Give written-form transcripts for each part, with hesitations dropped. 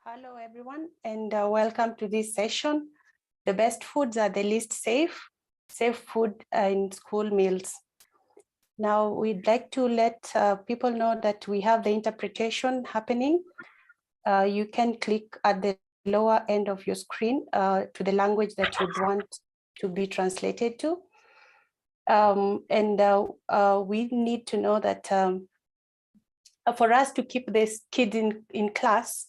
Hello, everyone, and welcome to this session. The best foods are the least safe food in school meals. Now, we'd like to let people know that we have the interpretation happening. You can click at the lower end of your screen to the language that you'd want to be translated to. We need to know that for us to keep this kids in class,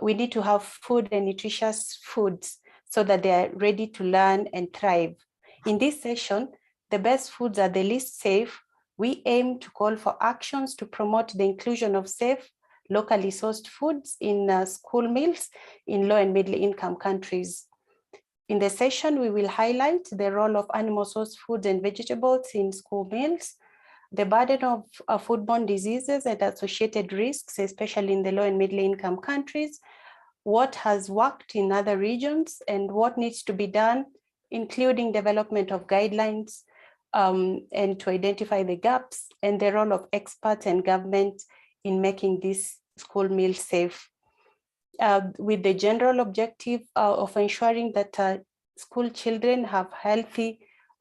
we need to have food and nutritious foods so that they are ready to learn and thrive. In this session, the best foods are the least safe. We aim to call for actions to promote the inclusion of safe, locally sourced foods in school meals in low and middle income countries. In the session, we will highlight the role of animal source foods and vegetables in school meals, the burden of foodborne diseases and associated risks, especially in the low and middle income countries, what has worked in other regions and what needs to be done, including development of guidelines and to identify the gaps, and the role of experts and government in making this school meal safe. With the general objective of ensuring that school children have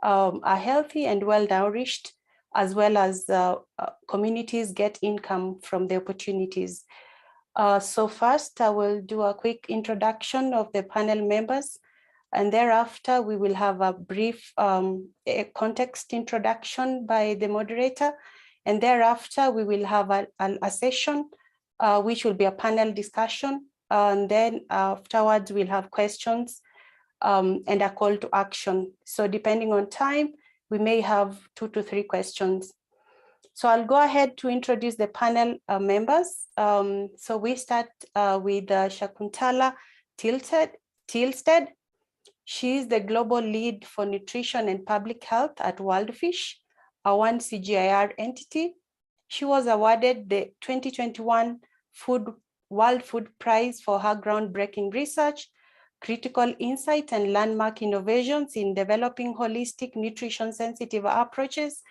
are healthy and well-nourished, as well as communities get income from the opportunities. So first, I will do a quick introduction of the panel members, and thereafter we will have a brief context introduction by the moderator, and thereafter we will have a session which will be a panel discussion, and then afterwards we'll have questions and a call to action. So depending on time, we may have 2 to 3 questions. So I'll go ahead to introduce the panel members. So we start with Shakuntala Tilsted. She is the global lead for nutrition and public health at WorldFish, a one CGIAR entity. She was awarded the 2021 World Food Prize for her groundbreaking research, critical insight and landmark innovations in developing holistic nutrition-sensitive approaches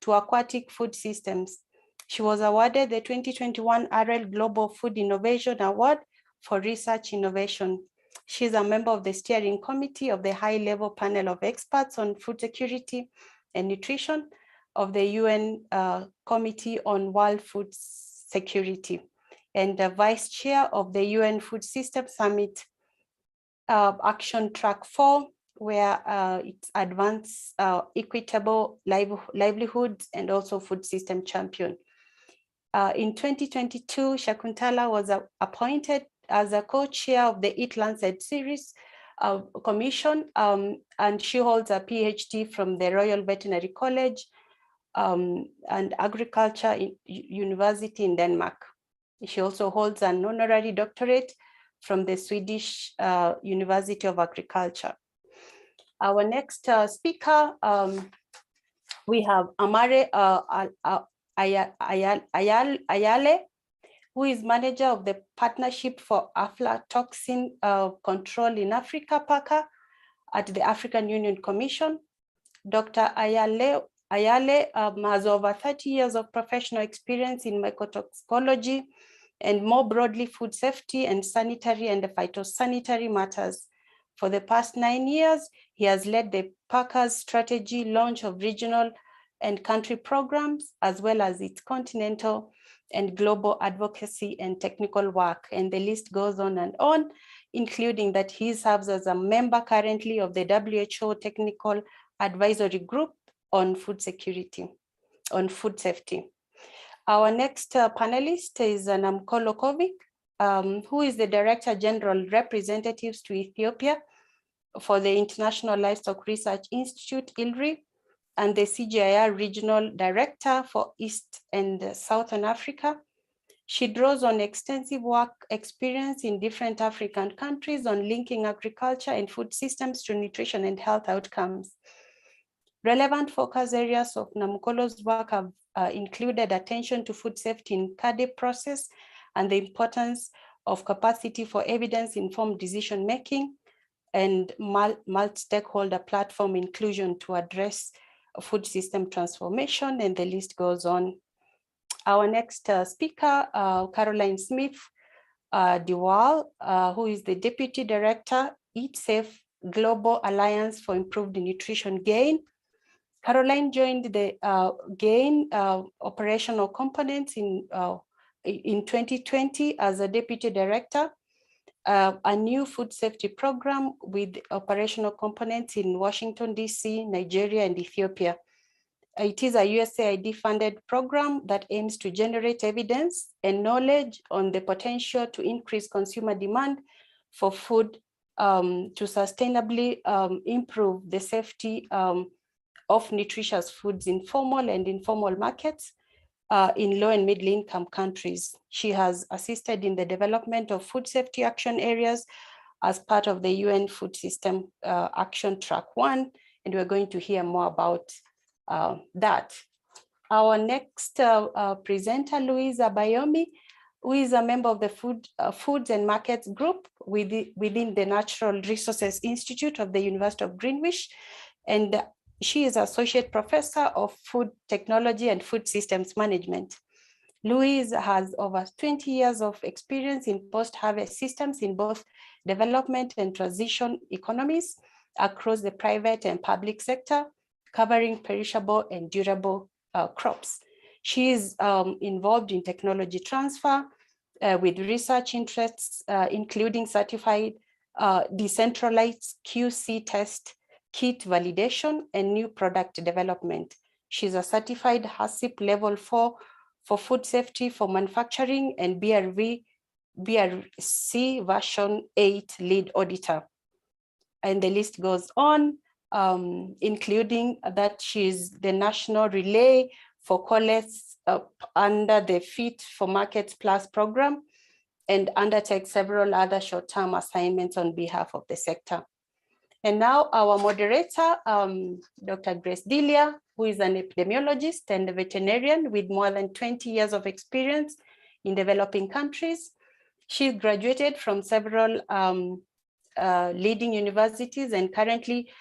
to aquatic food systems. She was awarded the 2021 RL Global Food Innovation Award for research innovation. She is a member of the steering committee of the high-level panel of experts on food security and nutrition of the UN Committee on World Food Security, and the vice chair of the UN Food System Summit Action Track 4, where it's advanced equitable livelihoods and also food system champion. In 2022, Shakuntala was appointed as a co-chair of the Eat Lancet series commission, and she holds a PhD from the Royal Veterinary College and Agriculture University in Denmark. She also holds an honorary doctorate from the Swedish University of Agriculture. Our next speaker, we have Amare Ayale, who is manager of the Partnership for Aflatoxin Control in Africa, PACA, at the African Union Commission. Dr. Ayale has over 30 years of professional experience in mycotoxicology and more broadly food safety and sanitary and phytosanitary matters. For the past 9 years, he has led the PACA's strategy launch of regional and country programs, as well as its continental and global advocacy and technical work. And the list goes on and on, including that he serves as a member currently of the WHO Technical Advisory Group on food security, on food safety. Our next panelist is Namkolo Kovic, who is the Director General Representatives to Ethiopia for the International Livestock Research Institute, ILRI, and the CGIAR Regional Director for East and Southern Africa. She draws on extensive work experience in different African countries on linking agriculture and food systems to nutrition and health outcomes. Relevant focus areas of Namkolo's work have included attention to food safety in CADE process and the importance of capacity for evidence-informed decision-making and multi-stakeholder platform inclusion to address food system transformation, and the list goes on. Our next speaker, Caroline Smith, Diwal, who is the Deputy Director, Eat Safe Global Alliance for Improved Nutrition Gain. Caroline joined the GAIN operational components in 2020 as a Deputy Director, a new food safety program with operational components in Washington, DC, Nigeria, and Ethiopia. It is a USAID funded program that aims to generate evidence and knowledge on the potential to increase consumer demand for food to sustainably improve the safety of nutritious foods in formal and informal markets in low and middle income countries. She has assisted in the development of food safety action areas as part of the UN Food System Action Track 1, and we're going to hear more about that. Our next presenter, Luisa Bayombi, who is a member of the Foods and Markets Group within the Natural Resources Institute of the University of Greenwich, and she is Associate Professor of Food Technology and Food Systems Management. Louise has over 20 years of experience in post-harvest systems in both development and transition economies across the private and public sector, covering perishable and durable crops. She is involved in technology transfer with research interests, including certified decentralized QC test kit validation and new product development. She's a certified HACCP level 4 for food safety for manufacturing and BRC version 8 lead auditor. And the list goes on, including that she's the national relay for collates under the Fit for Markets Plus program and undertakes several other short-term assignments on behalf of the sector. And now our moderator, Dr. Grace Delia, who is an epidemiologist and a veterinarian with more than 20 years of experience in developing countries. She graduated from several leading universities, and currently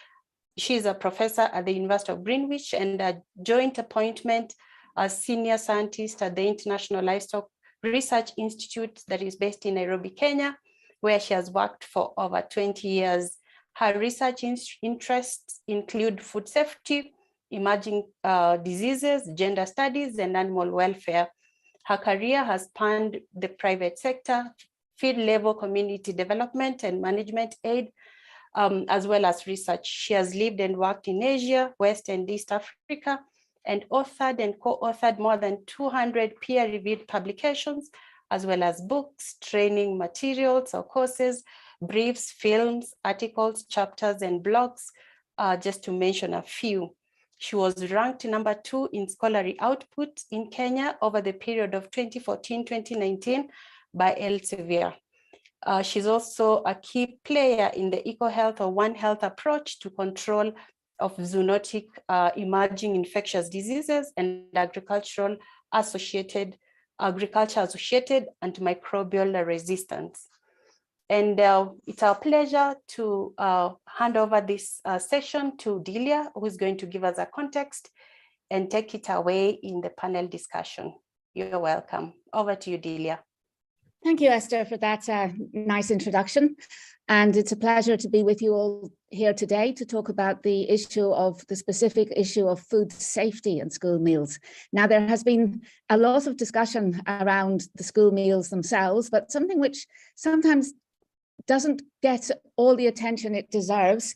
she is a professor at the University of Greenwich and a joint appointment as senior scientist at the International Livestock Research Institute that is based in Nairobi, Kenya, where she has worked for over 20 years. Her research interests include food safety, emerging diseases, gender studies, and animal welfare. Her career has spanned the private sector, field level community development and management aid, as well as research. She has lived and worked in Asia, West and East Africa, and authored and co-authored more than 200 peer-reviewed publications, as well as books, training materials or courses, briefs, films, articles, chapters, and blogs, just to mention a few. She was ranked number 2 in scholarly output in Kenya over the period of 2014-2019 by Elsevier. She's also a key player in the EcoHealth or One Health approach to control of zoonotic emerging infectious diseases and agriculture-associated antimicrobial resistance. And it's our pleasure to hand over this session to Delia, who is going to give us a context and take it away in the panel discussion. You're welcome. Over to you, Delia. Thank you, Esther, for that nice introduction. And it's a pleasure to be with you all here today to talk about the specific issue of food safety in school meals. Now, there has been a lot of discussion around the school meals themselves, but something which sometimes doesn't get all the attention it deserves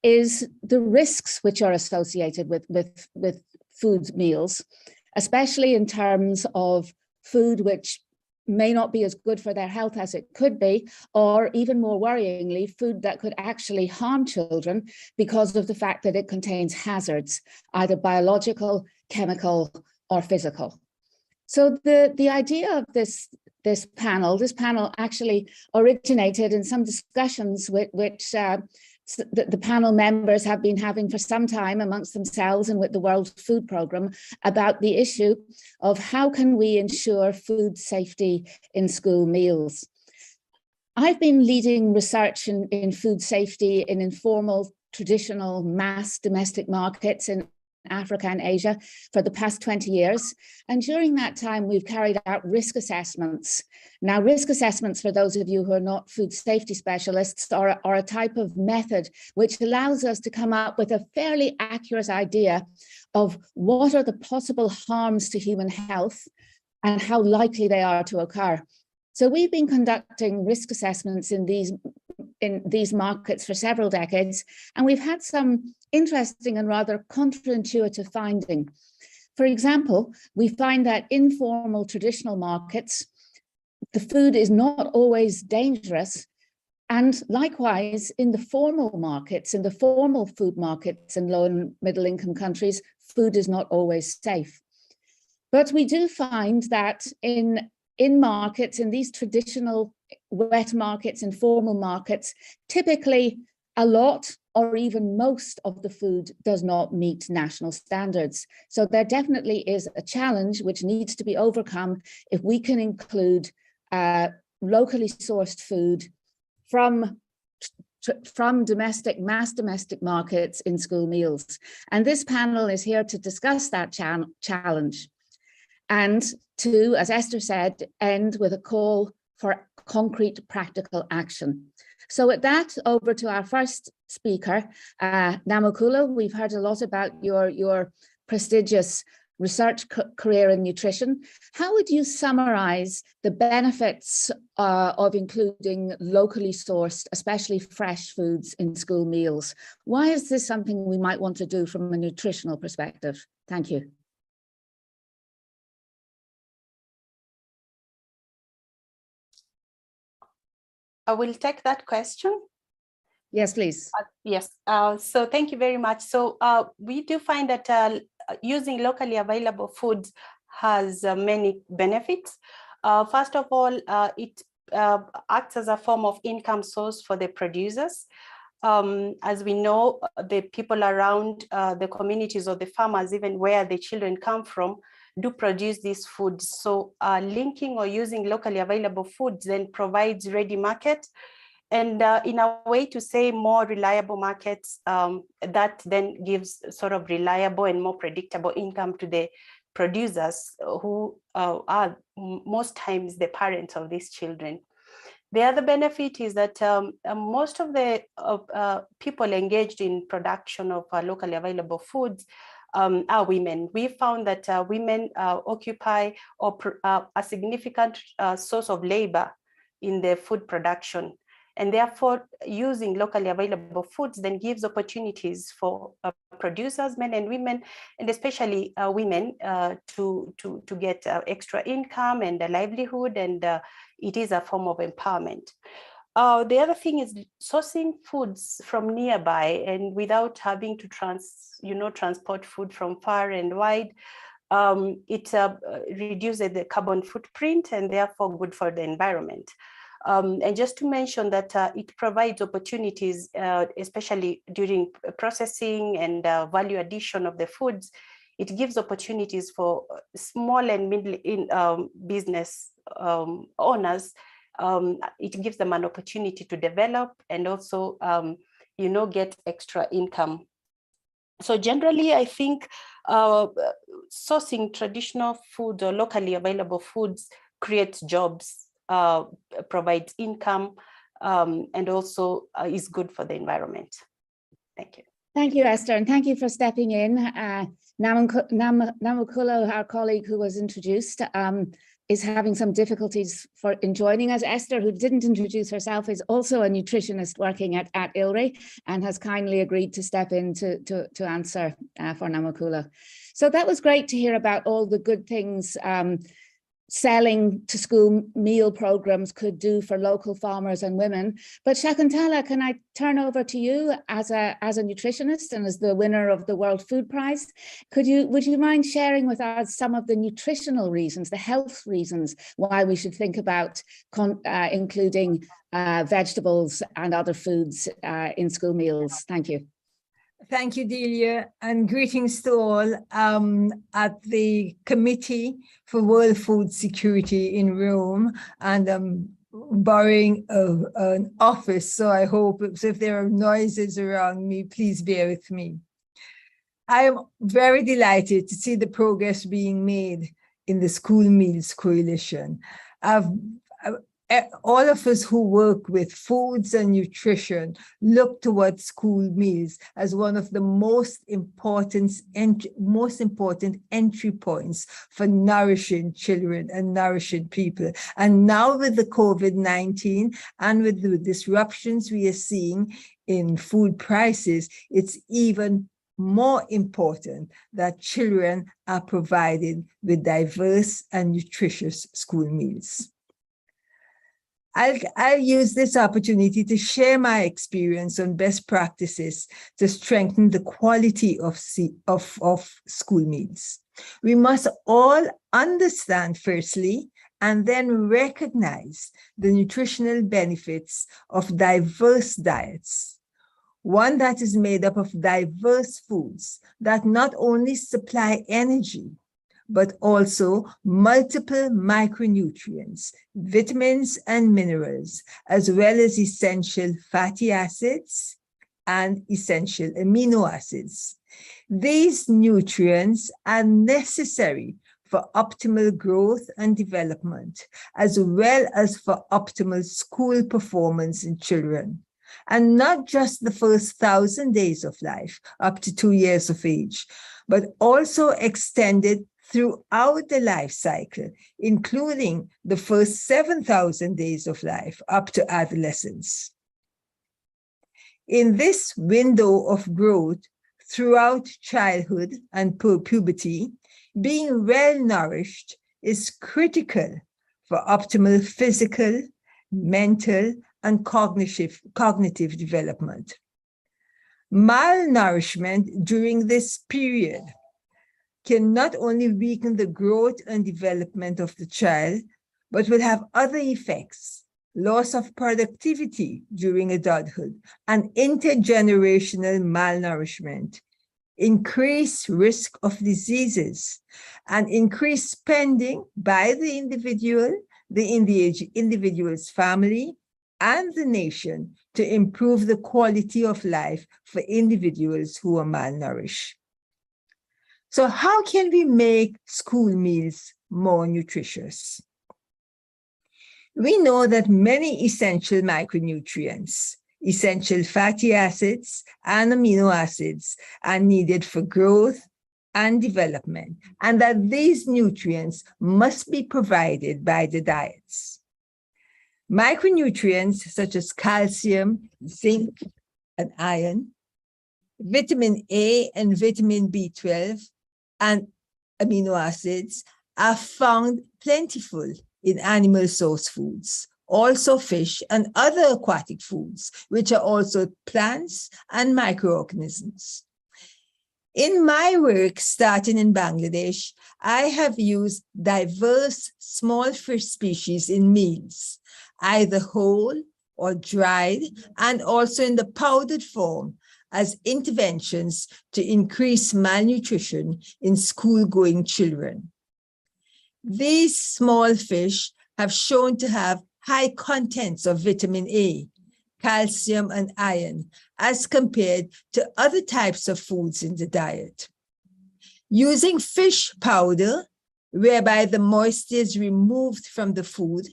is the risks which are associated with food meals, especially in terms of food which may not be as good for their health as it could be, or even more worryingly, food that could actually harm children because of the fact that it contains hazards, either biological, chemical, or physical. So the idea of this panel actually originated in some discussions which the panel members have been having for some time amongst themselves and with the World Food Programme about the issue of how can we ensure food safety in school meals. I've been leading research in food safety in informal, traditional, mass domestic markets in Africa and Asia for the past 20 years. And during that time, we've carried out risk assessments. Now, risk assessments, for those of you who are not food safety specialists, are a type of method which allows us to come up with a fairly accurate idea of what are the possible harms to human health and how likely they are to occur. So we've been conducting risk assessments in these markets for several decades, and we've had some interesting and rather counterintuitive finding. For example, we find that informal traditional markets, the food is not always dangerous, and likewise in the formal markets, in the formal food markets in low and middle income countries, food is not always safe. But we do find that in markets, in these traditional wet markets, informal markets, typically a lot or even most of the food does not meet national standards. So there definitely is a challenge which needs to be overcome if we can include locally sourced food from mass domestic markets in school meals. And this panel is here to discuss that challenge and to, as Esther said, end with a call for concrete practical action. So with that, over to our first speaker, Namukula. We've heard a lot about your prestigious research career in nutrition. How would you summarize the benefits of including locally sourced, especially fresh foods in school meals? Why is this something we might want to do from a nutritional perspective? Thank you. I will take that question. Yes, please. Yes, so thank you very much. So we do find that using locally available foods has many benefits. First of all, it acts as a form of income source for the producers. As we know, the people around the communities or the farmers, even where the children come from, do produce these foods. So linking or using locally available foods then provides ready market, and in a way to say more reliable markets that then gives sort of reliable and more predictable income to the producers who are most times the parents of these children. The other benefit is that most of the people engaged in production of locally available foods are women. We found that women occupy a significant source of labor in the food production. And therefore, using locally available foods then gives opportunities for producers, men and women, and especially women to get extra income and a livelihood, and it is a form of empowerment. The other thing is sourcing foods from nearby and without having to transport food from far and wide. It reduces the carbon footprint and therefore good for the environment. And just to mention that it provides opportunities, especially during processing and value addition of the foods. It gives opportunities for small and middle business owners. It gives them an opportunity to develop and also, get extra income. So generally, I think sourcing traditional food or locally available foods creates jobs, provides income, and also is good for the environment. Thank you. Thank you, Esther, and thank you for stepping in. Namukula, our colleague who was introduced, is having some difficulties in joining us. Esther, who didn't introduce herself, is also a nutritionist working at ILRI and has kindly agreed to step in to answer for Namukula. So that was great to hear about all the good things selling to school meal programs could do for local farmers and women. But Shakuntala, can I turn over to you as a nutritionist and as the winner of the World Food Prize? Would you mind sharing with us some of the nutritional reasons, the health reasons why we should think about including vegetables and other foods in school meals? Thank you. Thank you, Delia, and greetings to all at the Committee for World Food Security in Rome. And I'm borrowing an office, so I hope if there are noises around me, please bear with me. I am very delighted to see the progress being made in the School Meals Coalition. All of us who work with foods and nutrition look towards school meals as one of the most important entry points for nourishing children and nourishing people. And now with the COVID-19 and with the disruptions we are seeing in food prices, it's even more important that children are provided with diverse and nutritious school meals. I'll use this opportunity to share my experience on best practices to strengthen the quality of school meals. We must all understand firstly, and then recognize the nutritional benefits of diverse diets. One that is made up of diverse foods that not only supply energy, but also multiple micronutrients, vitamins and minerals, as well as essential fatty acids and essential amino acids. These nutrients are necessary for optimal growth and development, as well as for optimal school performance in children. And not just the first 1,000 days of life, up to 2 years of age, but also extended throughout the life cycle, including the first 7,000 days of life up to adolescence. In this window of growth throughout childhood and puberty, being well nourished is critical for optimal physical, mental, and cognitive development. Malnourishment during this period can not only weaken the growth and development of the child, but will have other effects: loss of productivity during adulthood, and intergenerational malnourishment, increased risk of diseases, and increased spending by the individual's family, and the nation to improve the quality of life for individuals who are malnourished. So how can we make school meals more nutritious? We know that many essential micronutrients, essential fatty acids, and amino acids are needed for growth and development, and that these nutrients must be provided by the diets. Micronutrients such as calcium, zinc, and iron, vitamin A and vitamin B12, and amino acids are found plentiful in animal source foods, also fish and other aquatic foods, which are also plants and microorganisms. In my work starting in Bangladesh, I have used diverse small fish species in meals, either whole or dried, and also in the powdered form as interventions to increase malnutrition in school-going children. These small fish have shown to have high contents of vitamin A, calcium, and iron as compared to other types of foods in the diet. Using fish powder, whereby the moisture is removed from the food,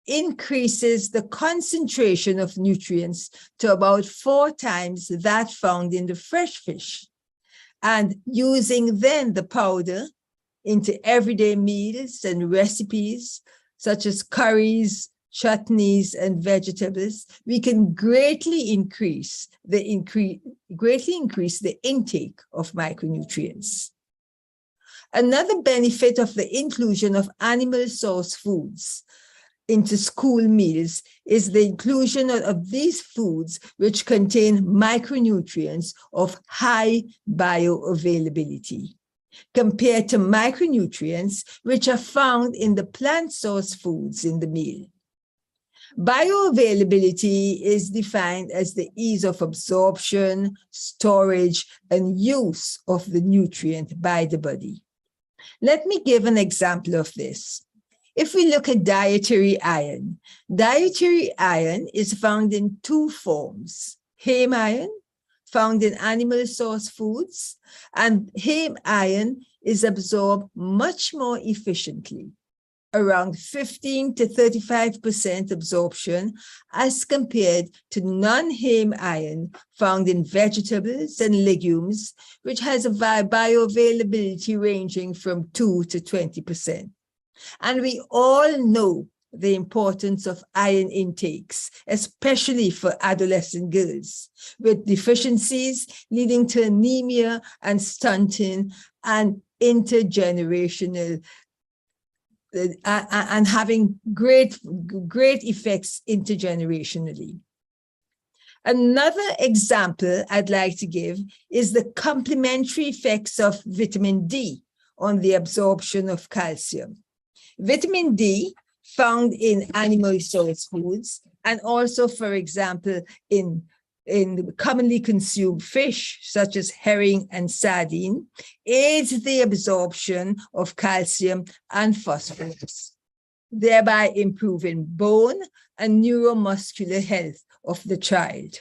increases the concentration of nutrients to about 4 times that found in the fresh fish. And using then the powder into everyday meals and recipes, such as curries, chutneys, and vegetables, we can greatly increase the intake of micronutrients. Another benefit of the inclusion of animal source foods into school meals is the inclusion of these foods which contain micronutrients of high bioavailability, compared to micronutrients which are found in the plant source foods in the meal. Bioavailability is defined as the ease of absorption, storage, and use of the nutrient by the body. Let me give an example of this. If we look at dietary iron is found in 2 forms: heme iron, found in animal source foods, and heme iron is absorbed much more efficiently, around 15 to 35% absorption as compared to non-heme iron found in vegetables and legumes, which has a bioavailability ranging from 2 to 20%. And we all know the importance of iron intakes, especially for adolescent girls, with deficiencies leading to anemia and stunting and intergenerational and having great effects intergenerationally. Another example I'd like to give is the complementary effects of vitamin D on the absorption of calcium. Vitamin D found in animal source foods and also, for example, in commonly consumed fish, such as herring and sardine, aids the absorption of calcium and phosphorus, thereby improving bone and neuromuscular health of the child.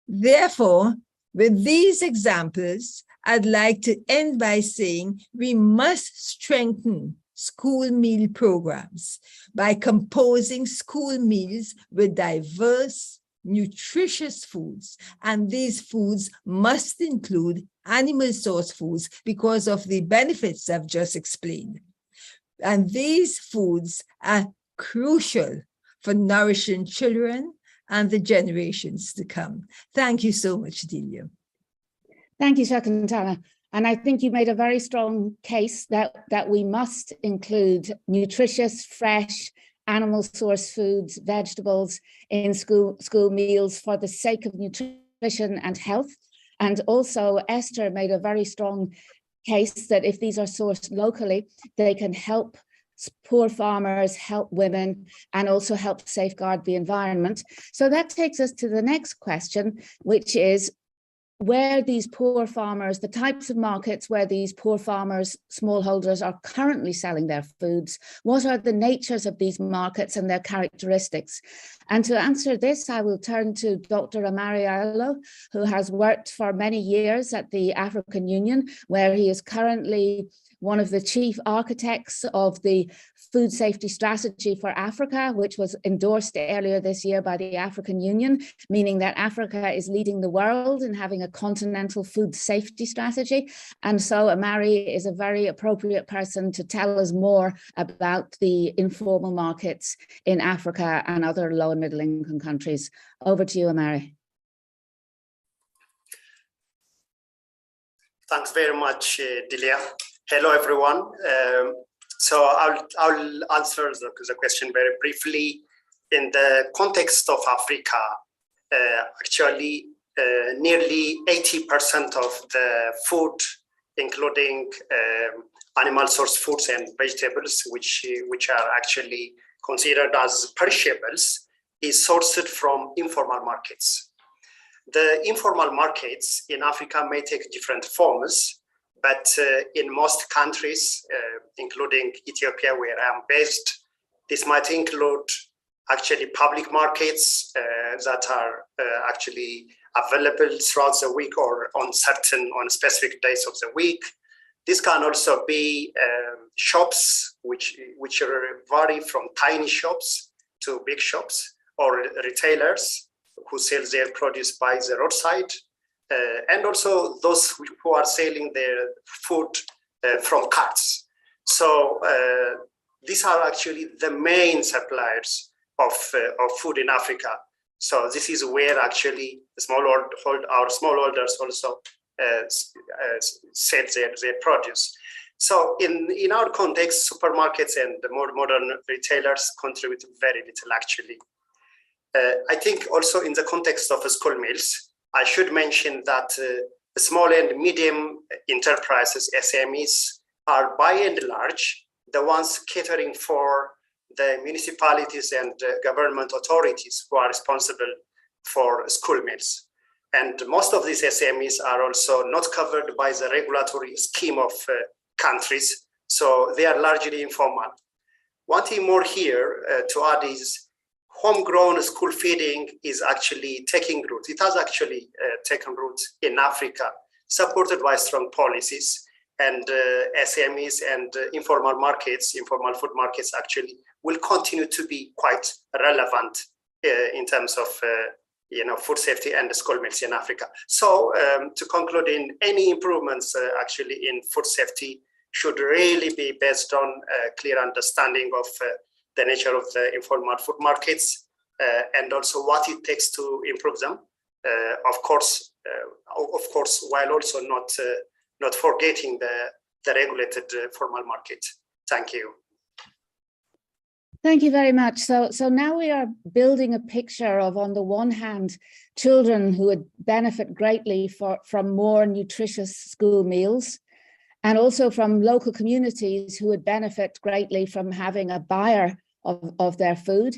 Therefore, with these examples, I'd like to end by saying we must strengthen school meal programs by composing school meals with diverse, nutritious foods, and these foods must include animal source foods because of the benefits I've just explained. And these foods are crucial for nourishing children and the generations to come. Thank you so much, Delia. Thank you, Shakuntala. And I think you made a very strong case that we must include nutritious, fresh, animal source foods, vegetables in school meals for the sake of nutrition and health. And also Esther made a very strong case that if these are sourced locally, they can help poor farmers, help women, and also help safeguard the environment. So that takes us to the next question, which is where these poor farmers, the types of markets where these poor farmers, smallholders are currently selling their foods. What are the natures of these markets and their characteristics? And to answer this, I will turn to Dr. Amari Ayolo, who has worked for many years at the African Union, where he is currently one of the chief architects of the Food Safety Strategy for Africa, which was endorsed earlier this year by the African Union, meaning that Africa is leading the world in having a continental food safety strategy. And so Amari is a very appropriate person to tell us more about the informal markets in Africa and other low and middle income countries. Over to you, Amari. Thanks very much, Delia. Hello, everyone. So I'll answer the question very briefly. In the context of Africa, actually, nearly 80% of the food, including animal source foods and vegetables, which are actually considered as perishables, is sourced from informal markets. The informal markets in Africa may take different forms, but in most countries, including Ethiopia, where I am based, this might include actually public markets that are actually available throughout the week or on specific days of the week. This can also be shops, which vary from tiny shops to big shops, or retailers who sell their produce by the roadside. And also those who are selling their food from carts. So these are actually the main suppliers of food in Africa. So this is where actually our smallholders also sell their produce. So in our context, supermarkets and the more modern retailers contribute very little actually. I think also in the context of school meals, I should mention that small and medium enterprises, SMEs, are by and large the ones catering for the municipalities and government authorities who are responsible for school meals. And most of these SMEs are also not covered by the regulatory scheme of countries, so they are largely informal. One thing more here to add is homegrown school feeding is actually taking root. It has actually taken root in Africa, supported by strong policies, and SMEs and informal markets, informal food markets actually will continue to be quite relevant in terms of food safety and school meals in Africa. So to conclude, in any improvements actually in food safety should really be based on a clear understanding of the nature of the informal food markets and also what it takes to improve them. Of course, while also not forgetting the regulated formal market. Thank you. Thank you very much. So now we are building a picture of, on the one hand, children who would benefit greatly from more nutritious school meals, and also from local communities who would benefit greatly from having a buyer of their food.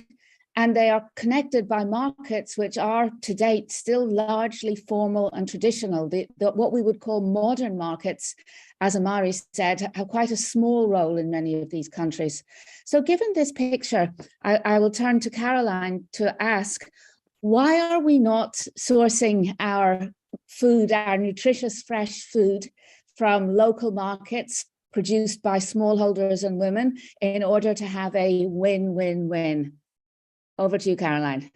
And they are connected by markets which are to date still largely formal and traditional. What we would call modern markets, as Amari said, have quite a small role in many of these countries. So given this picture, I will turn to Caroline to ask, why are we not sourcing our food, our nutritious fresh food, from local markets produced by smallholders and women in order to have a win-win-win? Over to you, Caroline.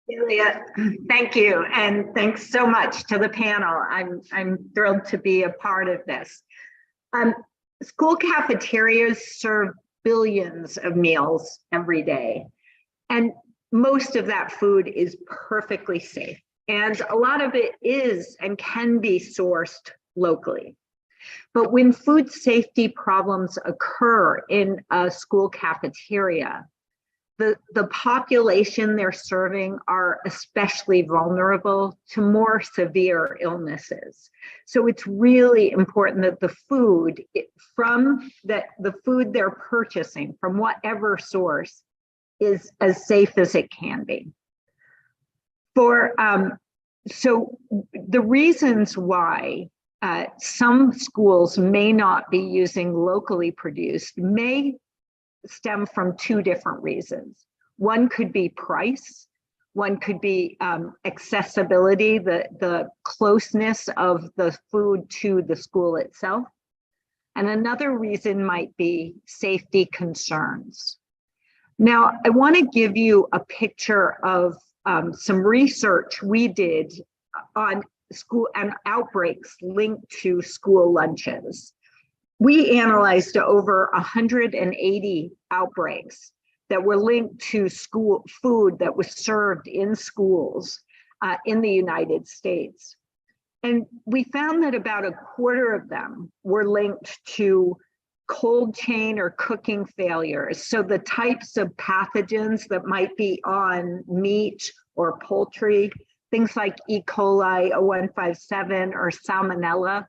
Julia, thank you. And thanks so much to the panel. I'm thrilled to be a part of this. School cafeterias serve billions of meals every day. And most of that food is perfectly safe. And a lot of it is and can be sourced locally. But when food safety problems occur in a school cafeteria, the population they're serving are especially vulnerable to more severe illnesses. So it's really important that the food the food they're purchasing from whatever source is as safe as it can be. So the reasons why some schools may not be using locally produced may stem from two different reasons. One could be price, one could be accessibility, the closeness of the food to the school itself. And another reason might be safety concerns. Now, I want to give you a picture of some research we did on school and outbreaks linked to school lunches. We analyzed over 180 outbreaks that were linked to school food that was served in schools in the United States. And we found that about a quarter of them were linked to cold chain or cooking failures. So the types of pathogens that might be on meat or poultry, things like E. coli, O157, or Salmonella.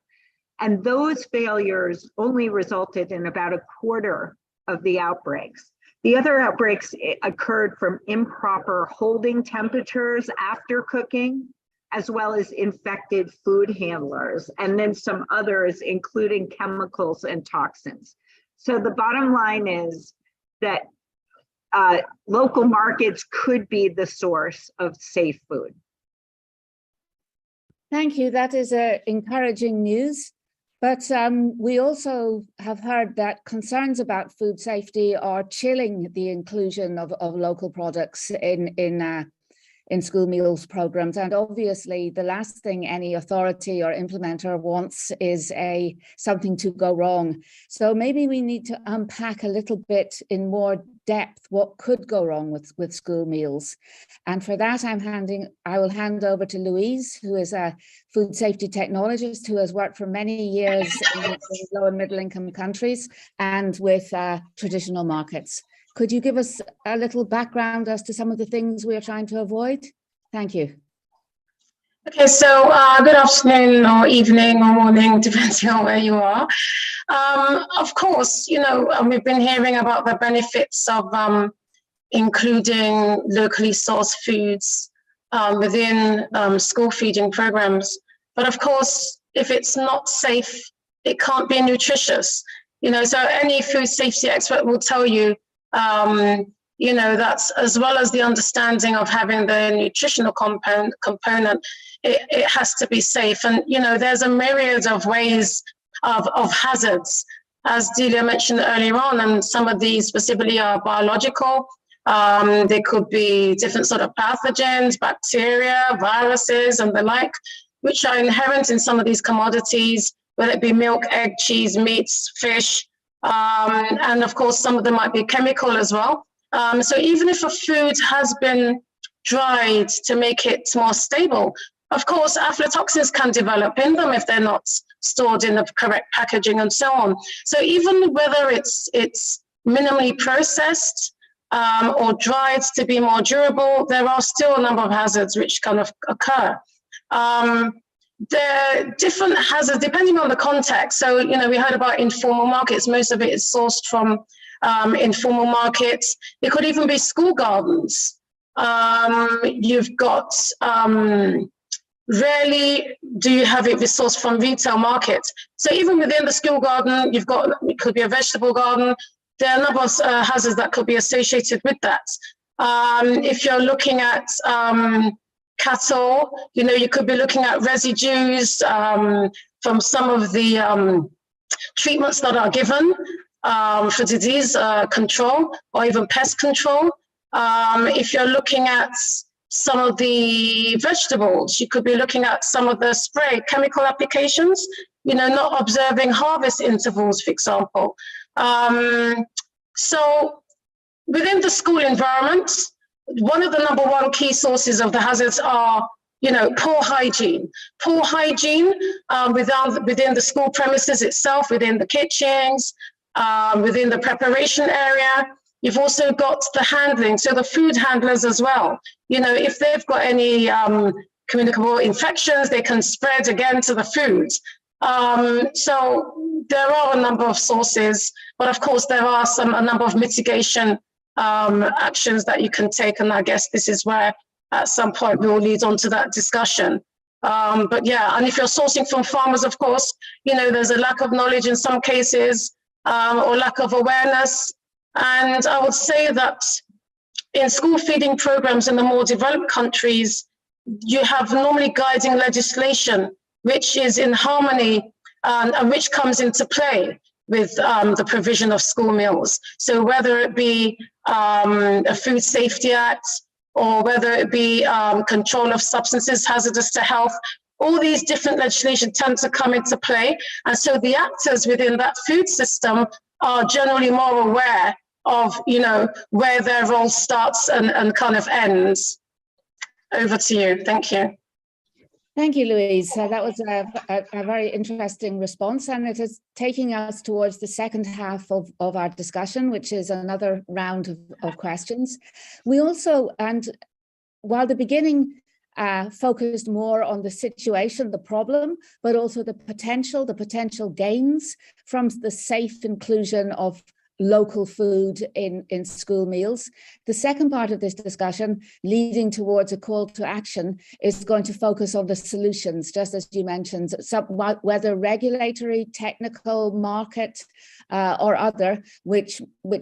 And those failures only resulted in about a quarter of the outbreaks. The other outbreaks occurred from improper holding temperatures after cooking, as well as infected food handlers, and then some others, including chemicals and toxins. So the bottom line is that local markets could be the source of safe food. Thank you. That is encouraging news. But we also have heard that concerns about food safety are chilling the inclusion of local products in school meals programs. And obviously, the last thing any authority or implementer wants is something to go wrong. So maybe we need to unpack a little bit in more depth what could go wrong with school meals. And for that, I will hand over to Louise, who is a food safety technologist who has worked for many years in low and middle income countries and with traditional markets. Could you give us a little background as to some of the things we are trying to avoid? Thank you. Okay, so good afternoon or evening or morning, depending on where you are. Of course, we've been hearing about the benefits of including locally sourced foods within school feeding programs. But of course, if it's not safe, it can't be nutritious. So any food safety expert will tell you you know, that's as well as the understanding of having the nutritional component, it has to be safe. And, you know, there's a myriad of ways of hazards, as Delia mentioned earlier on, and some of these specifically are biological. There could be different sort of pathogens, bacteria, viruses, and the like, which are inherent in some of these commodities, whether it be milk, egg, cheese, meats, fish, and of course, some of them might be chemical as well. So even if a food has been dried to make it more stable, of course, aflatoxins can develop in them if they're not stored in the correct packaging and so on. So even whether it's minimally processed or dried to be more durable, there are still a number of hazards which kind of occur. There are different hazards depending on the context. So, you know, we heard about informal markets. Most of it is sourced from informal markets. It could even be school gardens. You've got, rarely do you have it sourced from retail markets. So even within the school garden, you've got, it could be a vegetable garden. There are a number of hazards that could be associated with that. If you're looking at cattle, you know, you could be looking at residues from some of the treatments that are given for disease control or even pest control. If you're looking at some of the vegetables, you could be looking at some of the spray chemical applications, you know, not observing harvest intervals, for example. So within the school environment, one of the number one key sources of the hazards are, you know, poor hygiene. Poor hygiene within the school premises itself, within the kitchens, within the preparation area. You've also got the handling, so the food handlers as well. You know, if they've got any communicable infections, they can spread again to the food. So there are a number of sources, but of course there are a number of mitigation actions that you can take, and I guess this is where at some point we will lead on to that discussion. But yeah, and if you're sourcing from farmers, of course, you know, there's a lack of knowledge in some cases, or lack of awareness. And I would say that in school feeding programs in the more developed countries, you have normally guiding legislation, which is in harmony and which comes into play with the provision of school meals. So whether it be a Food Safety Act, or whether it be control of substances hazardous to health, all these different legislation tend to come into play. And so the actors within that food system are generally more aware of, you know, where their role starts and kind of ends. Over to you. Thank you. Thank you, Louise. That was a very interesting response, and it is taking us towards the second half of our discussion, which is another round of questions. We also, and while the beginning focused more on the situation, the problem, but also the potential gains from the safe inclusion of local food in school meals. The second part of this discussion, leading towards a call to action, is going to focus on the solutions, just as you mentioned, whether regulatory, technical, market, or other, which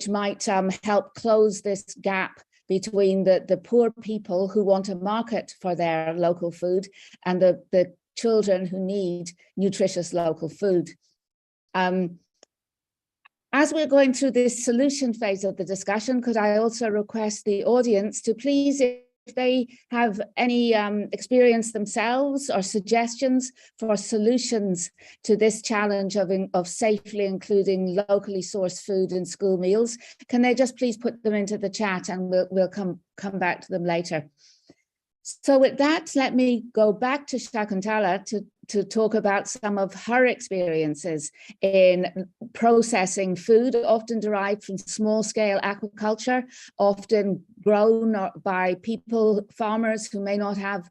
might help close this gap between the poor people who want a market for their local food and the children who need nutritious local food. As we're going through this solution phase of the discussion, could I also request the audience to please, if they have any experience themselves or suggestions for solutions to this challenge of safely including locally sourced food in school meals, can they just please put them into the chat, and we'll come back to them later. So with that, let me go back to Shakuntala to talk about some of her experiences in processing food, often derived from small-scale aquaculture, often grown by farmers who may not have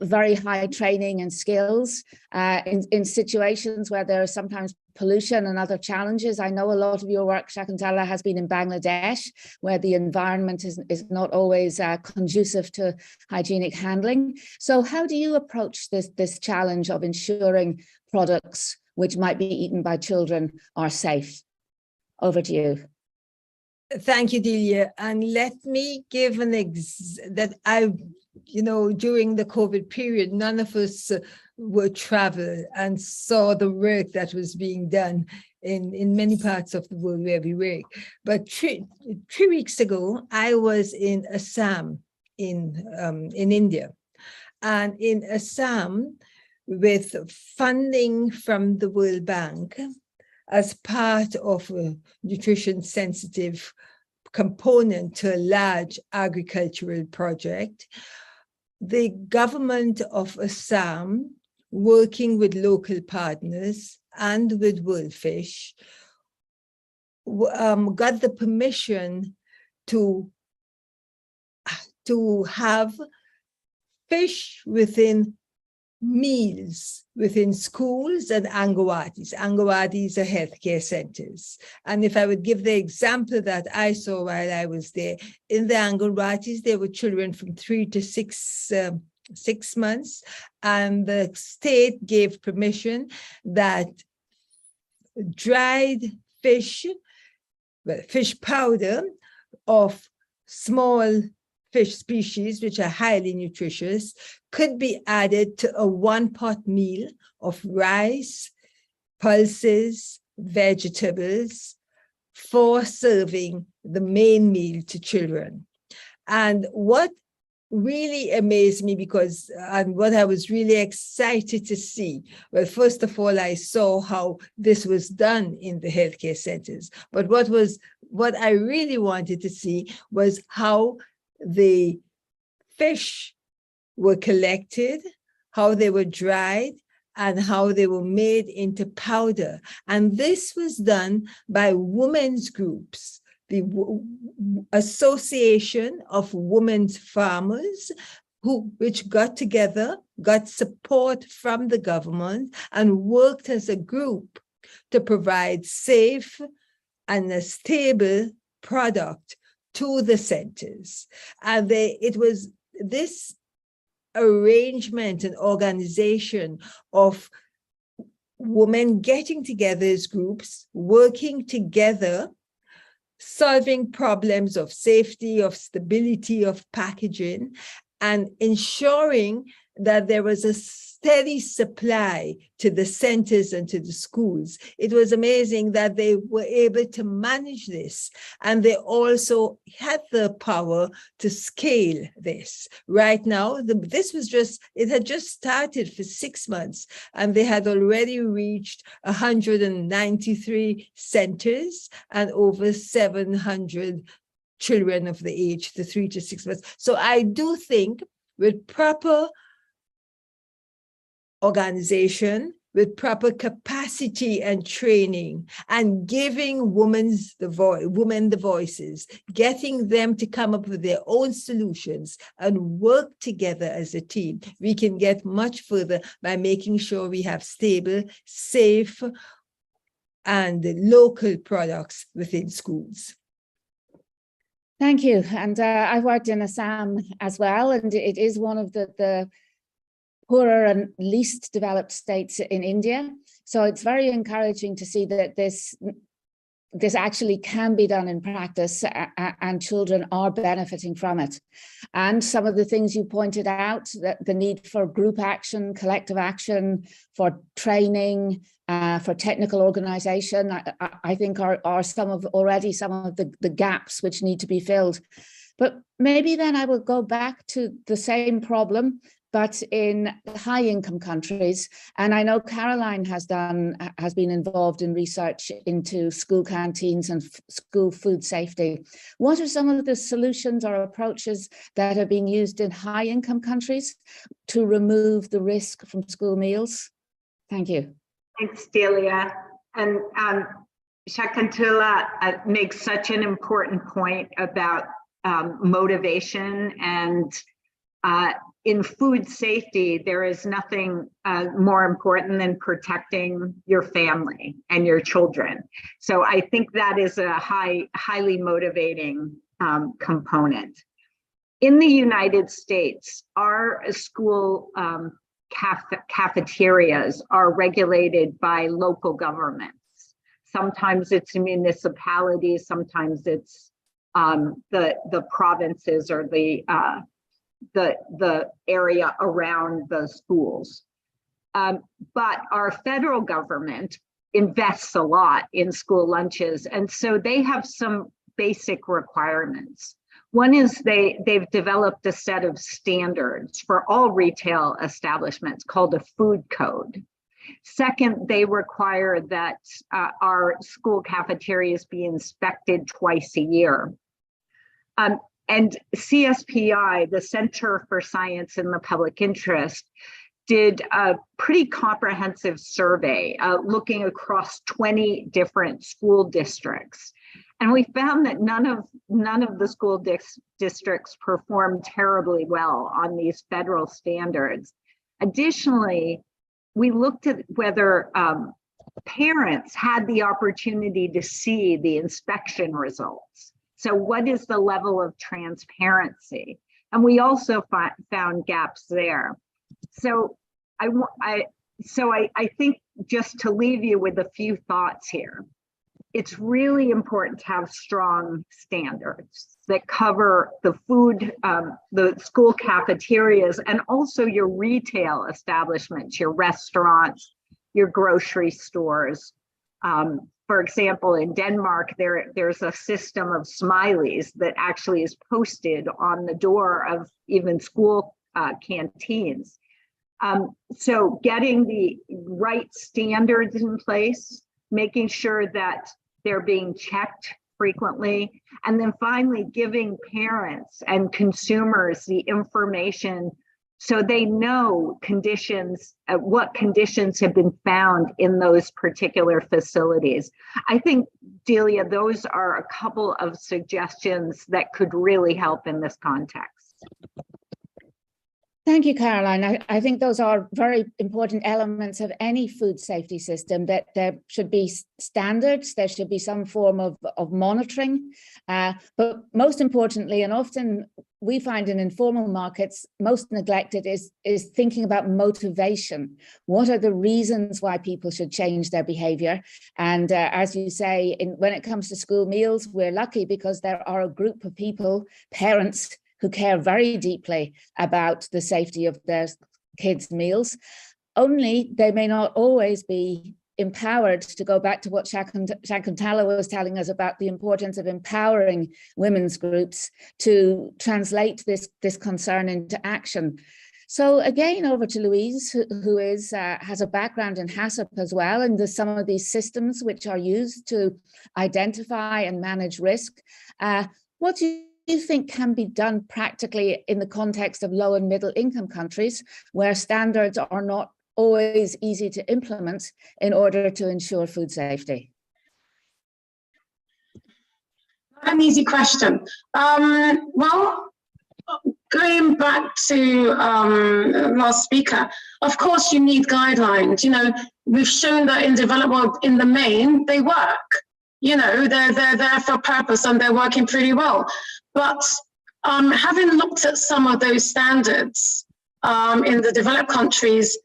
very high training and skills, in situations where there is sometimes pollution and other challenges. I know a lot of your work, Shakuntala, has been in Bangladesh, where the environment is not always conducive to hygienic handling. So how do you approach this challenge of ensuring products which might be eaten by children are safe? Over to you. Thank you, Delia. And let me give during the COVID period, none of us would travel and saw the work that was being done in many parts of the world where we work. But three weeks ago, I was in Assam in India. And in Assam, with funding from the World Bank, as part of a nutrition sensitive component to a large agricultural project, the government of Assam, working with local partners and with WorldFish, got the permission to have fish within meals within schools and Angawadis. Angawadis are healthcare centers. And if I would give the example that I saw while I was there, in the Angawadis, there were children from 3 to 6 months, and the state gave permission that dried fish, fish powder of small fish species, which are highly nutritious, could be added to a one-pot meal of rice, pulses, vegetables for serving the main meal to children. And what really amazed me and what I was really excited to see, well, first of all, I saw how this was done in the healthcare centers. But what I really wanted to see was how the fish were collected, how they were dried, and how they were made into powder. And this was done by women's groups, the Association of Women's Farmers, which got together, got support from the government, and worked as a group to provide safe and a stable product to the centers. And it was this arrangement and organization of women getting together as groups, working together, solving problems of safety, of stability, of packaging, and ensuring that there was a steady supply to the centers and to the schools. It was amazing that they were able to manage this, and they also had the power to scale this. Right now, it had just started for 6 months, and they had already reached 193 centers and over 700 children of the age to 3 to 6 months. So I do think with proper organization, with proper capacity and training, and giving women the voices, getting them to come up with their own solutions and work together as a team, we can get much further by making sure we have stable, safe, and local products within schools. Thank you. And I worked in Assam as well, and it is one of the poorer and least developed states in India. So it's very encouraging to see that this actually can be done in practice, and children are benefiting from it. And some of the things you pointed out, that the need for group action, collective action, for training, for technical organization, I think are some of the gaps which need to be filled. But maybe then I will go back to the same problem, but in high income countries. And I know Caroline has been involved in research into school canteens and school food safety. What are some of the solutions or approaches that are being used in high income countries to remove the risk from school meals? Thank you. Thanks, Delia. And Shakuntala makes such an important point about motivation, and in food safety, there is nothing more important than protecting your family and your children. So I think that is a highly motivating component. In the United States, our school cafeterias are regulated by local governments. Sometimes it's municipalities, sometimes it's the provinces or the area around the schools. But our federal government invests a lot in school lunches, and so they have some basic requirements. One is they've developed a set of standards for all retail establishments called a food code. Second, they require that our school cafeterias be inspected twice a year. And CSPI, the Center for Science in the Public Interest, did a pretty comprehensive survey looking across 20 different school districts. And we found that none of the school districts performed terribly well on these federal standards. Additionally, we looked at whether parents had the opportunity to see the inspection results. So what is the level of transparency? And we also found gaps there. So I think just to leave you with a few thoughts here, it's really important to have strong standards that cover the food, the school cafeterias, and also your retail establishments, your restaurants, your grocery stores. For example, in Denmark, there's a system of smileys that actually is posted on the door of even school canteens. So getting the right standards in place, making sure that they're being checked frequently, and then finally giving parents and consumers the information so they know conditions, what conditions have been found in those particular facilities. I think, Delia, those are a couple of suggestions that could really help in this context. Thank you, Caroline. I think those are very important elements of any food safety system, that there should be standards, there should be some form of monitoring, but most importantly, and often we find in informal markets, most neglected is thinking about motivation. What are the reasons why people should change their behavior? And as you say, when it comes to school meals, we're lucky because there are a group of people, parents, who care very deeply about the safety of their kids' meals. Only they may not always be empowered, to go back to what Shakuntala was telling us about the importance of empowering women's groups to translate this concern into action. So again, over to Louise, who has a background in HACCP as well, and there's some of these systems which are used to identify and manage risk. What do you think can be done practically in the context of low and middle income countries where standards are not always easy to implement in order to ensure food safety? An easy question. Well, going back to last speaker, of course you need guidelines. You know, we've shown that in developed world, in the main, they work. You know, they're there for a purpose and they're working pretty well. But having looked at some of those standards in the developed countries,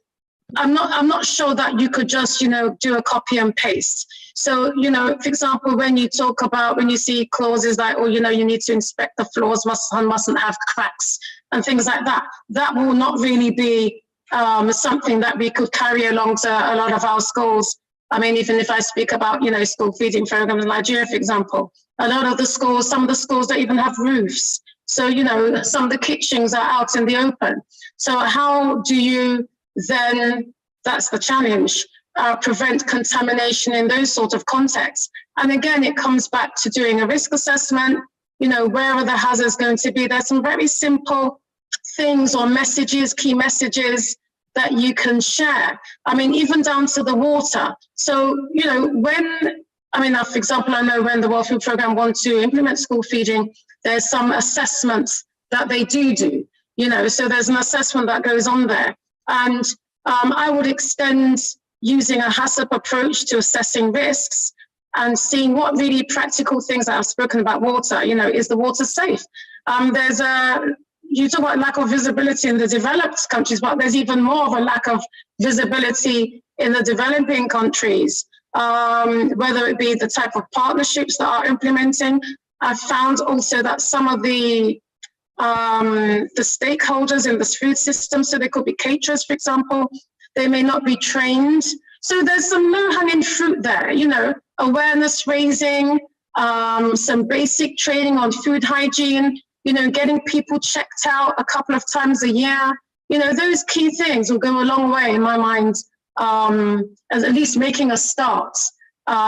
I'm not sure that you could just, you know, do a copy and paste. So, you know, for example, when you see clauses like, oh, you know, you need to inspect the floors, mustn't have cracks and things like that, that will not really be something that we could carry along to a lot of our schools. I mean, even if I speak about, you know, school feeding programs in Nigeria, for example, a lot of the schools, some of the schools don't even have roofs. So, you know, some of the kitchens are out in the open. So how do you then, that's the challenge, prevent contamination in those sort of contexts? And again, it comes back to doing a risk assessment. You know, where are the hazards going to be? There's some very simple things or messages, key messages that you can share. I mean, even down to the water. So, you know, for example, I know when the World Food Programme wants to implement school feeding, there's some assessments that they do, you know, so there's an assessment that goes on there. And I would extend using a HACCP approach to assessing risks and seeing what really practical things that I've spoken about water, you know, is the water safe? You talk about lack of visibility in the developed countries, but there's even more of a lack of visibility in the developing countries, whether it be the type of partnerships that are implementing. I found also that some of the stakeholders in this food system, so they could be caterers, for example, they may not be trained. So there's some low-hanging fruit there, you know, awareness raising, some basic training on food hygiene, you know, getting people checked out a couple of times a year. You know, those key things will go a long way in my mind, as at least making a start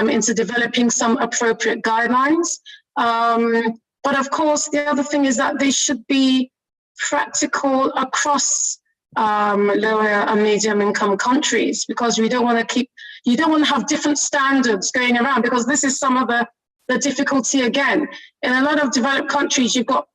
into developing some appropriate guidelines. But of course, the other thing is that they should be practical across lower and medium income countries, because we don't want to you don't want to have different standards going around, because this is some of the difficulty again. In a lot of developed countries, you've got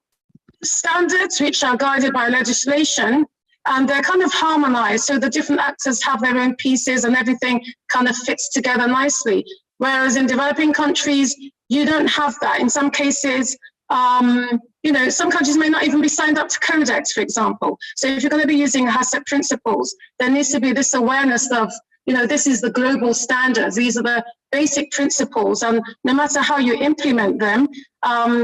standards which are guided by legislation, and they're kind of harmonized. So the different actors have their own pieces and everything kind of fits together nicely. Whereas in developing countries, you don't have that. In some cases, you know, some countries may not even be signed up to Codex, for example. So if you're going to be using HACCP principles, there needs to be this awareness of, you know, this is the global standards. These are the basic principles. And no matter how you implement them,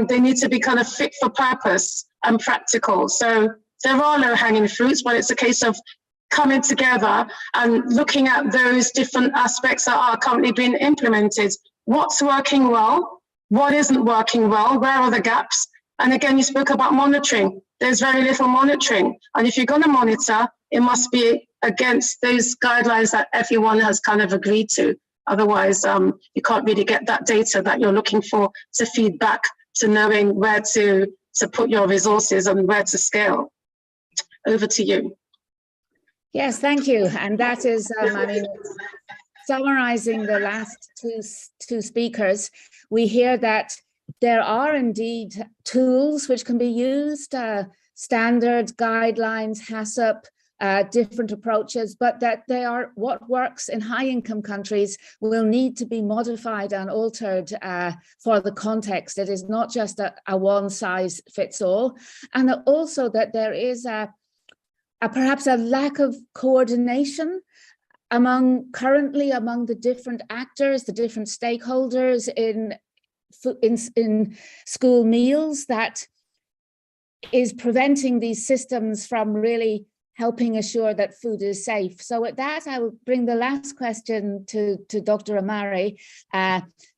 they need to be kind of fit for purpose and practical. So there are low-hanging fruits, but it's a case of coming together and looking at those different aspects that are currently being implemented. What's working well? What isn't working well? Where are the gaps? And again, you spoke about monitoring. There's very little monitoring. And if you're going to monitor, it must be against those guidelines that everyone has kind of agreed to. Otherwise, you can't really get that data that you're looking for to feed back to knowing where to put your resources and where to scale. Over to you. Yes, thank you. And that is, I mean, summarizing the last two speakers, we hear that there are indeed tools which can be used, standards, guidelines, HACCP, different approaches, but that they are what works in high-income countries will need to be modified and altered for the context. It is not just a one-size-fits-all, and also that there is perhaps a lack of coordination currently among the different actors, the different stakeholders in school meals, that is preventing these systems from really helping assure that food is safe. So with that, I will bring the last question to Dr. Amari,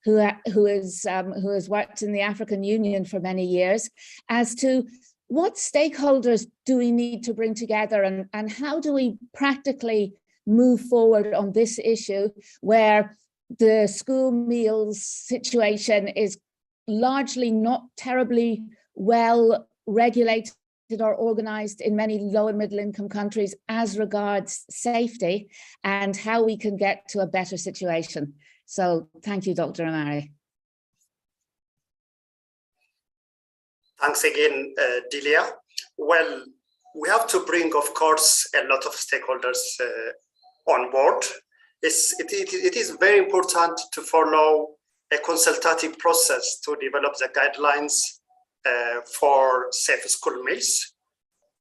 who has worked in the African Union for many years, as to what stakeholders do we need to bring together, and how do we practically move forward on this issue where the school meals situation is largely not terribly well regulated or organized in many low and middle income countries as regards safety, and how we can get to a better situation. So thank you, Dr. Amari. Thanks again, Delia. Well, we have to bring, of course, a lot of stakeholders on board. It is very important to follow a consultative process to develop the guidelines for safe school meals.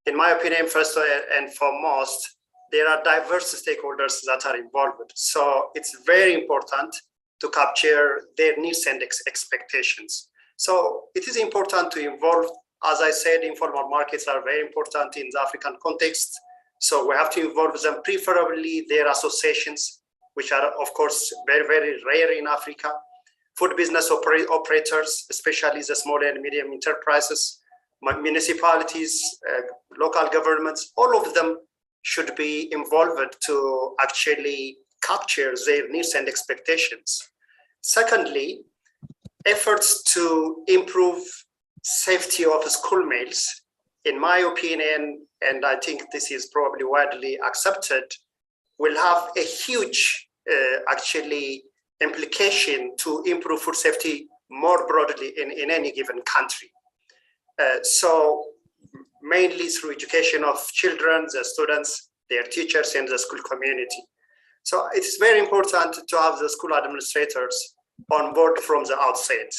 In my opinion, first and foremost, there are diverse stakeholders that are involved. So it's very important to capture their needs and expectations. So it is important to involve, as I said, informal markets are very important in the African context. So we have to involve them, preferably their associations, which are, of course, very, very rare in Africa. Food business operators, especially the small and medium enterprises, municipalities, local governments, all of them should be involved to actually capture their needs and expectations. Secondly, efforts to improve safety of school meals, in my opinion, and I think this is probably widely accepted, will have a huge actually implication to improve food safety more broadly in any given country. So mainly through education of children, the students, their teachers, and the school community. So it's very important to have the school administrators on board from the outset.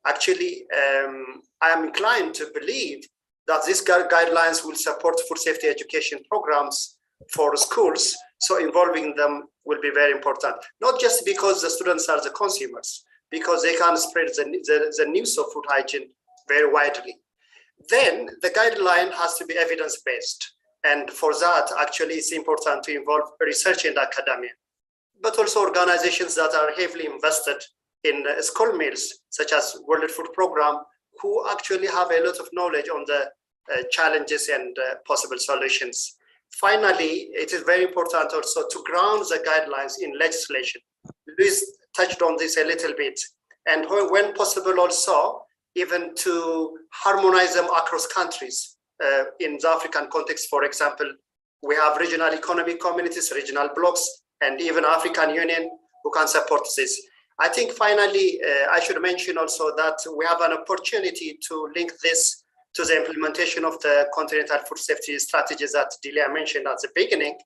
Actually, I am inclined to believe that these guidelines will support food safety education programs for schools, so involving them will be very important, not just because the students are the consumers, because they can spread the news of food hygiene very widely. Then the guideline has to be evidence-based. And for that, actually, it's important to involve research and academia, but also organizations that are heavily invested in school meals, such as World Food Program, who actually have a lot of knowledge on the challenges and possible solutions. Finally, it is very important also to ground the guidelines in legislation. Luis touched on this a little bit. And when possible also, even to harmonize them across countries. In the African context, for example, we have regional economic communities, regional blocs, and even African Union who can support this. I think finally, I should mention also that we have an opportunity to link this to the implementation of the continental food safety strategies that Delia mentioned at the beginning,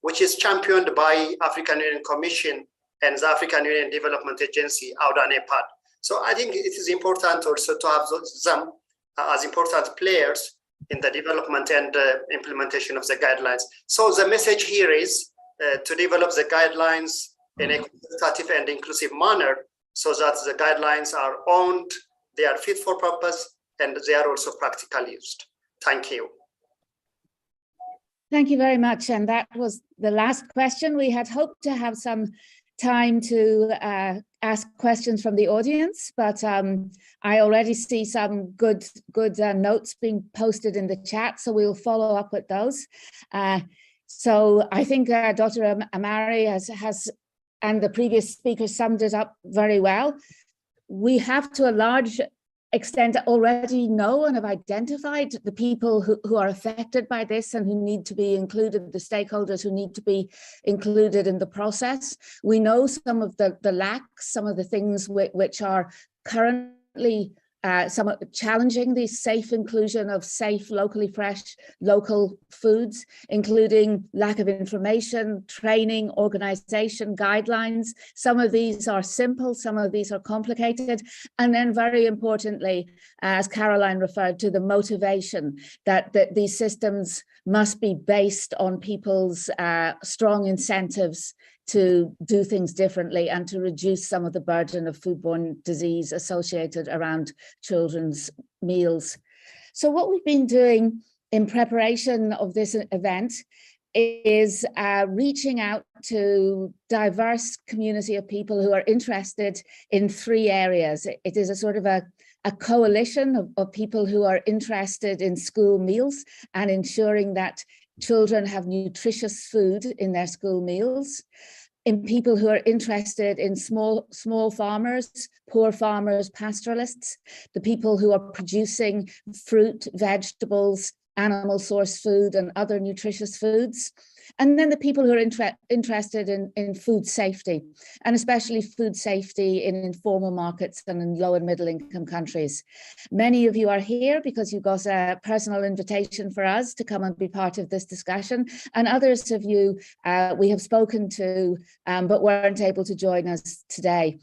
which is championed by African Union Commission and the African Union Development Agency, AUDA and EPAD. So I think it is important also to have them as important players in the development and implementation of the guidelines. So the message here is to develop the guidelines in a quantitative and inclusive manner so that the guidelines are owned, they are fit for purpose, and they are also practically used. Thank you. Thank you very much. And that was the last question. We had hoped to have some time to ask questions from the audience, but I already see some good notes being posted in the chat, so we'll follow up with those. So I think Dr. Amari has and the previous speaker summed it up very well. We have to a large extent already know and have identified the people who are affected by this and who need to be included, the stakeholders who need to be included in the process. We know some of the lacks, some of the things which are currently somewhat challenging the safe inclusion of safe, locally fresh, local foods, including lack of information, training, organization, guidelines. Some of these are simple, some of these are complicated. And then very importantly, as Caroline referred to, the motivation that these systems must be based on people's strong incentives to do things differently and to reduce some of the burden of foodborne disease associated around children's meals. So what we've been doing in preparation of this event is reaching out to diverse community of people who are interested in 3 areas. It is a sort of a coalition of people who are interested in school meals and ensuring that children have nutritious food in their school meals, in people who are interested in small farmers, poor farmers, pastoralists, the people who are producing fruit, vegetables, animal source food and other nutritious foods, and then the people who are interested in food safety, and especially food safety in informal markets and in low and middle income countries. Many of you are here because you got a personal invitation for us to come and be part of this discussion, and others of you we have spoken to but weren't able to join us today.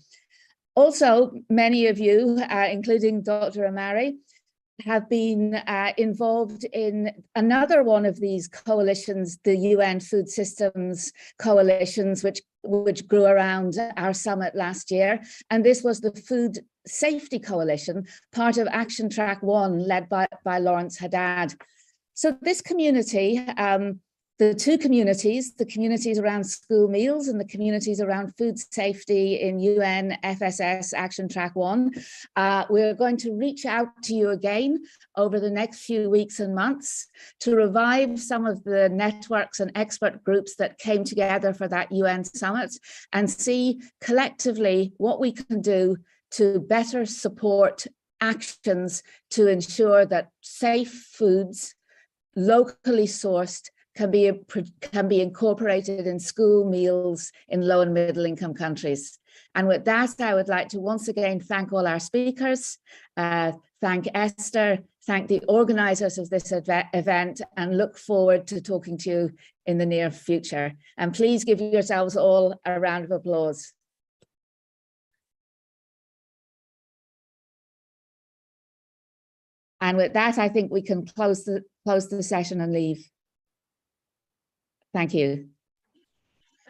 Also, many of you, including Dr. Amari, have been involved in another one of these coalitions, the UN Food Systems coalitions, which grew around our summit last year. And this was the Food Safety Coalition, part of Action Track 1, led by Lawrence Haddad. So this community, the 2 communities, the communities around school meals and the communities around food safety in UN FSS Action Track 1. We're going to reach out to you again over the next few weeks and months to revive some of the networks and expert groups that came together for that UN summit and see collectively what we can do to better support actions to ensure that safe foods, locally sourced, can be incorporated in school meals in low and middle income countries. And with that, I would like to once again thank all our speakers, thank Esther, thank the organizers of this event, and look forward to talking to you in the near future. And please give yourselves all a round of applause. And with that, I think we can close the session and leave. Thank you.